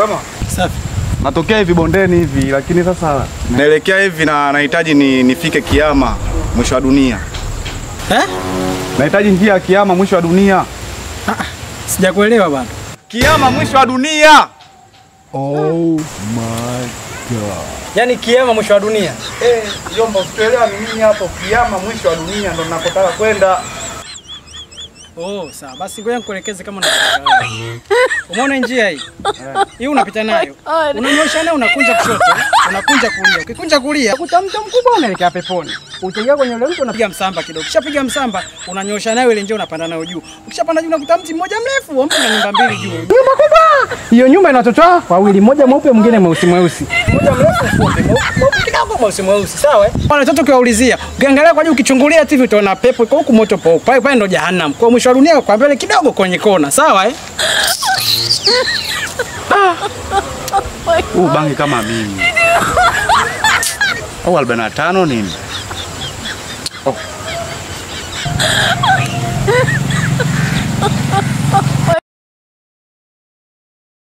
Kama? Safi. Natokea hivi bondeni hivi, lakini sasa naelekea hivi na nahitaji nifike Kiama, mwisho wa dunia. Nahitaji njia ya Kiama, mwisho wa dunia. Sijakuelewa bwana. Kiama, mwisho wa dunia. Oh my god. Yaani Kiama mwisho wa dunia. Jomba, usituelewa ni nini hapo? Kiama, mwisho wa dunia ndo ninakotaka kwenda. Sawa. Basi ngoja nikuelekeze kama unataka. Umeona njia hii? Hii unapita nayo. Unanyosha nayo, unakunja kushoto, unakunja kulia. Ukikunja kulia, ukuta mto mkubwa unaelekea peponi. Ukiingia kwenye ule mto unapiga msamba kidogo. Ukishapiga msamba, unanyosha nayo ile njia, unapanda nayo juu. Ukishapanda juu unakuta mti mmoja mrefu, mtu na nyumba mbili juu. Nyumba kubwa. Hiyo nyumba ina watoto wawili, mmoja mweupe mwingine mweusi. Mmoja mrefu mfupi, mweupe kidogo mweusi, sawa Wale watoto ukiwaulizia, ukiangalia kwa juu ukichungulia TV utaona pepo iko huku, moto po. Pale ndo jehanamu. Kwa mwisho wa dunia kwa mbele kidogo kwenye kona, sawa Bangi kama mimi. Au 45 nini?